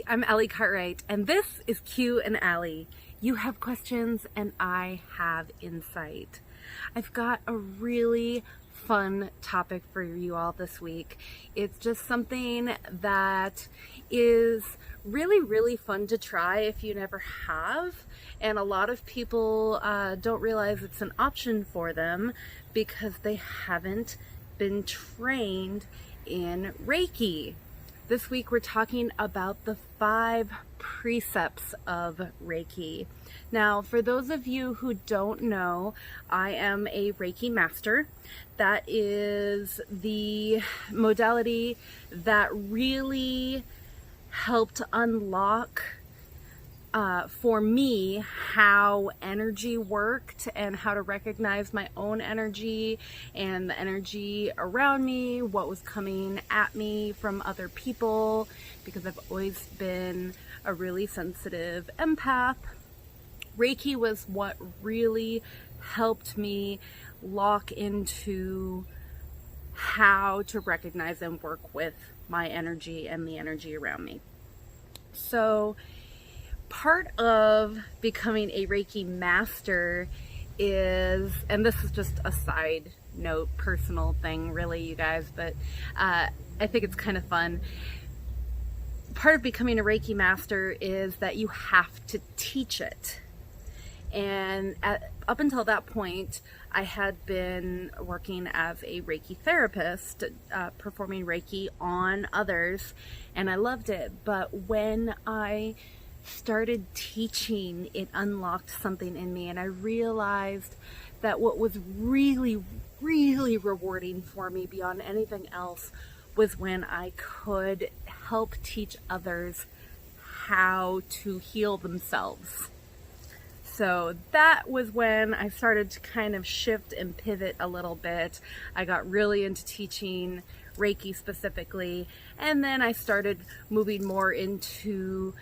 I'm Allie Ep28, and this is Q and Allie. You have questions and I have insight. I've got a really fun topic for you all this week. It's just something that is really fun to try if you never have, and a lot of people don't realize it's an option for them because they haven't been trained in Reiki. This week we're talking about the 5 precepts of Reiki. Now, for those of you who don't know, I am a Reiki master. That is the modality that really helped unlock for me how energy worked and how to recognize my own energy and the energy around me, what was coming at me from other people, because I've always been a really sensitive empath. Reiki was what really helped me lock into how to recognize and work with my energy and the energy around me. So part of becoming a Reiki master is, and this is just a side note, personal thing really, you guys, but I think it's kind of fun. Part of becoming a Reiki master is that you have to teach it. And up until that point, I had been working as a Reiki therapist, performing Reiki on others, and I loved it. But when I started teaching, it unlocked something in me, and I realized that what was really rewarding for me beyond anything else was when I could help teach others how to heal themselves. So that was when I started to kind of shift and pivot a little bit. I got really into teaching Reiki specifically, and then I started moving more into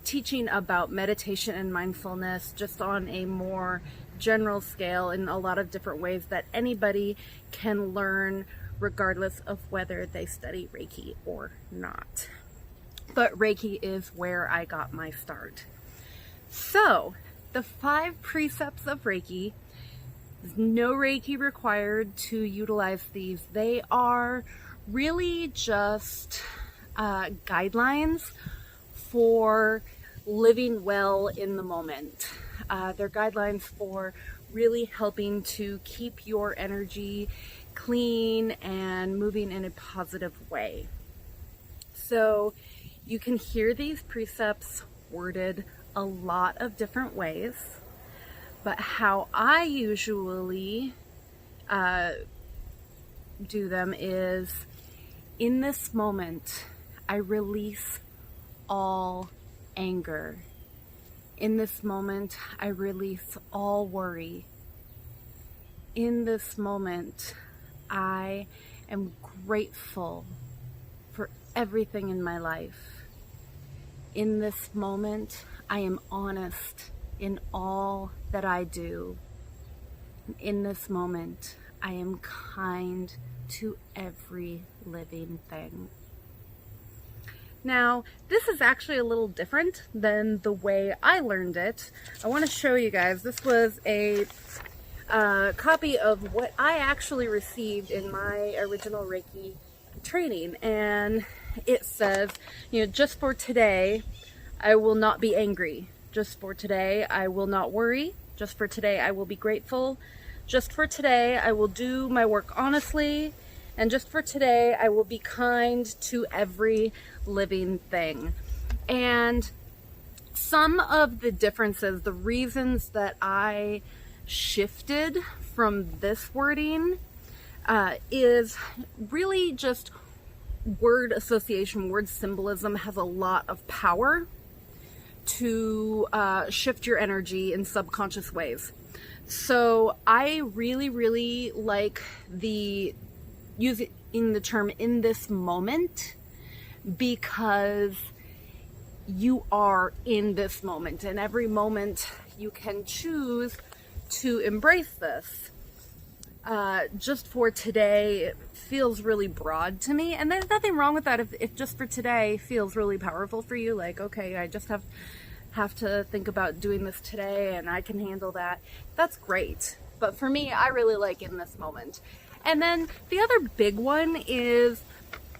teaching about meditation and mindfulness, just on a more general scale, in a lot of different ways that anybody can learn regardless of whether they study Reiki or not. But Reiki is where I got my start. So the 5 precepts of Reiki, there's no Reiki required to utilize these. They are really just guidelines for living well in the moment. They're guidelines for really helping to keep your energy clean and moving in a positive way. So you can hear these precepts worded a lot of different ways, but how I usually do them is, in this moment, I release all anger. In this moment, I release all worry. In this moment, I am grateful for everything in my life. In this moment, I am honest in all that I do. In this moment, I am kind to every living thing. Now, this is actually a little different than the way I learned it. I want to show you guys. This was a copy of what I actually received in my original Reiki training. And it says, just for today, I will not be angry. Just for today, I will not worry. Just for today, I will be grateful. Just for today, I will do my work honestly. And just for today, I will be kind to every living thing. And some of the differences, the reasons that I shifted from this wording is really just word association, word symbolism has a lot of power to shift your energy in subconscious ways. So I really like using the term "in this moment" because you are in this moment, and every moment you can choose to embrace this. just for today feels really broad to me, and there's nothing wrong with that. If just for today feels really powerful for you, like, okay, I just have to think about doing this today and I can handle that, that's great. But for me, I really like in this moment. And then the other big one is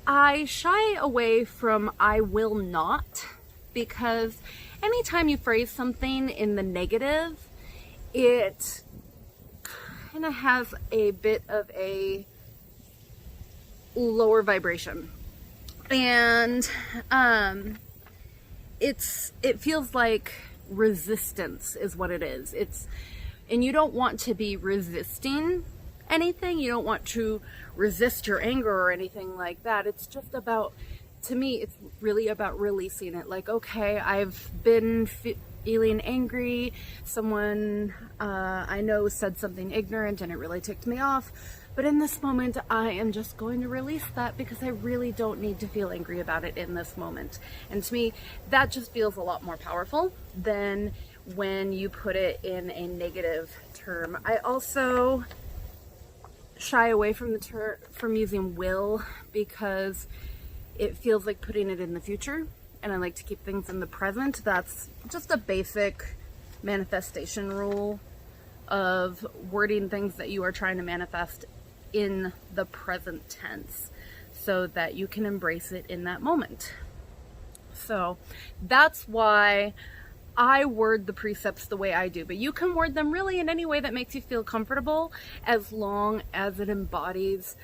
I shy away from I will not, because anytime you phrase something in the negative, it kind of has a bit of a lower vibration, and it feels like resistance is what it is. And you don't want to be resisting anything. You don't want to resist your anger or anything like that. It's just about, to me, it's really about releasing it. Like, okay, I've been feeling angry. Someone I know said something ignorant and it really ticked me off. But in this moment, I am just going to release that because I really don't need to feel angry about it in this moment. And to me, that just feels a lot more powerful than when you put it in a negative term. I also shy away from from using will, because it feels like putting it in the future, and I like to keep things in the present. That's just a basic manifestation rule of wording things that you are trying to manifest in the present tense so that you can embrace it in that moment. So that's why I word the precepts the way I do, but you can word them really in any way that makes you feel comfortable, as long as it embodies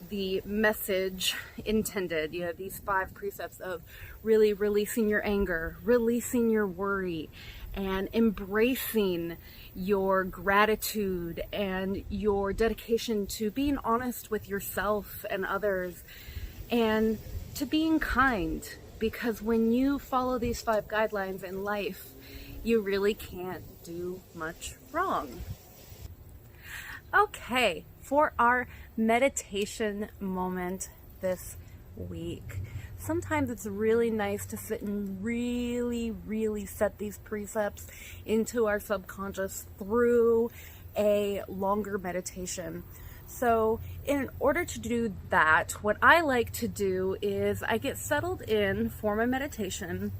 the message intended. You know, these 5 precepts of really releasing your anger, releasing your worry, and embracing your gratitude and your dedication to being honest with yourself and others, and to being kind. Because when you follow these 5 guidelines in life, you really can't do much wrong. Okay, for our meditation moment this week, sometimes it's really nice to sit and really set these precepts into our subconscious through a longer meditation. So in order to do that, what I like to do is I get settled in for my meditation,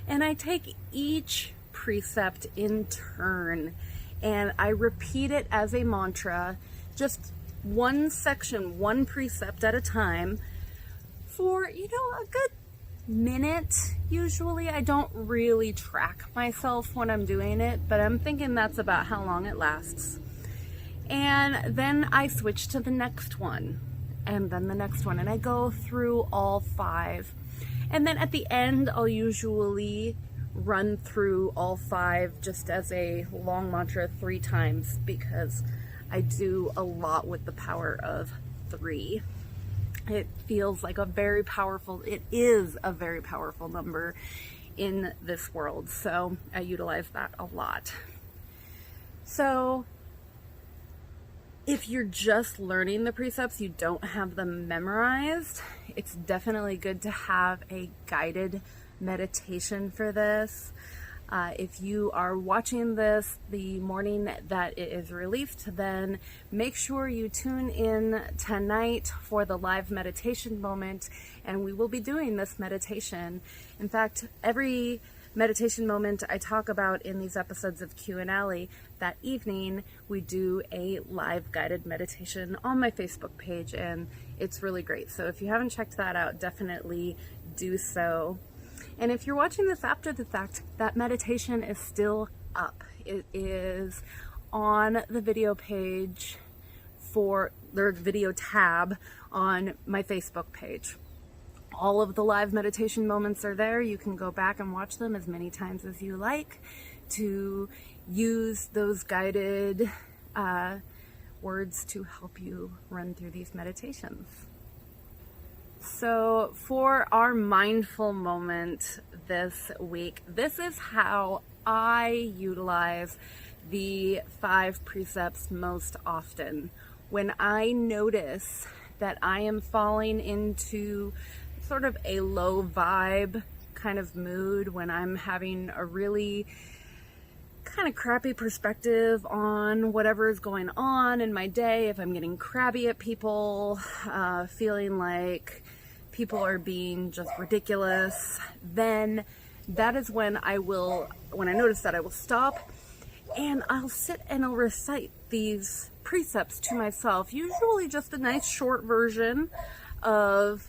and I take each precept in turn and I repeat it as a mantra, just one section, one precept at a time, for, a good minute. Usually I don't really track myself when I'm doing it, but I'm thinking that's about how long it lasts. And then I switch to the next one, and then the next one, and I go through all 5. And then at the end, I'll usually run through all 5 just as a long mantra 3 times, because I do a lot with the power of 3. It feels like it is a very powerful number in this world, so I utilize that a lot. So if you're just learning the precepts, you don't have them memorized, it's definitely good to have a guided meditation for this. If you are watching this the morning that it is released, then make sure you tune in tonight for the live meditation moment, and we will be doing this meditation. In fact, every meditation moment I talk about in these episodes of Q and Allie, that evening we do a live guided meditation on my Facebook page, and it's really great. So if you haven't checked that out, definitely do so. And if you're watching this after the fact, that meditation is still up. It is on the video page for the video tab on my Facebook page. All of the live meditation moments are there. You can go back and watch them as many times as you like to use those guided words to help you run through these meditations. So for our mindful moment this week, this is how I utilize the 5 precepts most often. When I notice that I am falling into sort of a low vibe kind of mood, when I'm having a really kind kind of crappy perspective on whatever is going on in my day, if I'm getting crabby at people, feeling like people are being just ridiculous, then that is when I notice that, I will stop and I'll sit and I'll recite these precepts to myself, usually just a nice short version of,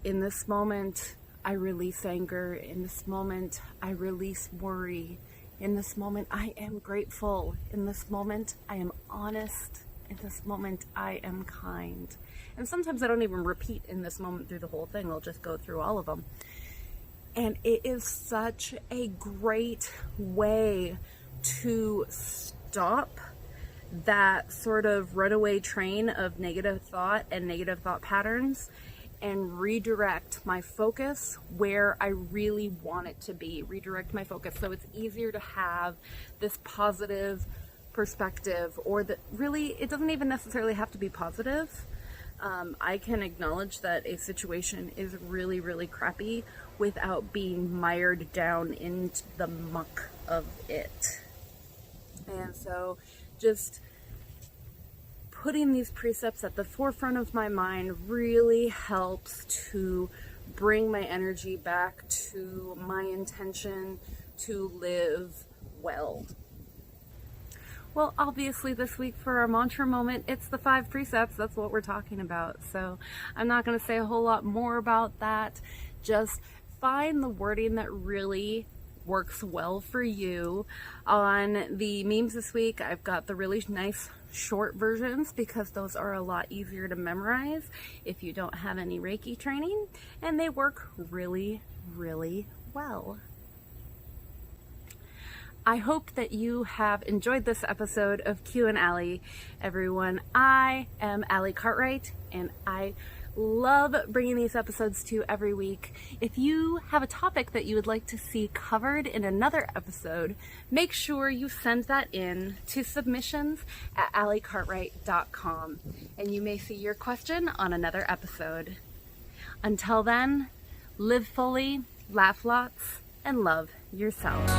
in this moment, I release anger. In this moment, I release worry. In this moment, I am grateful. In this moment, I am honest. In this moment, I am kind. And sometimes I don't even repeat in this moment through the whole thing. I'll just go through all of them. And it is such a great way to stop that sort of runaway train of negative thought and negative thought patterns and redirect my focus where I really want it to be. Redirect my focus so it's easier to have this positive perspective, or that really it doesn't even necessarily have to be positive. I can acknowledge that a situation is really, really crappy without being mired down into the muck of it. And so just putting these precepts at the forefront of my mind really helps to bring my energy back to my intention to live well. Well, obviously this week for our mantra moment, it's the 5 precepts. That's what we're talking about. So I'm not going to say a whole lot more about that. Just find the wording that really works well for you. On the memes this week, I've got the really nice short versions because those are a lot easier to memorize if you don't have any Reiki training, and they work really, really well. I hope that you have enjoyed this episode of Q and Allie, everyone. I am Allie Cartwright, and I love bringing these episodes to you every week. If you have a topic that you would like to see covered in another episode, make sure you send that in to submissions@alliecartwright.com, and you may see your question on another episode. Until then, live fully, laugh lots, and love yourself.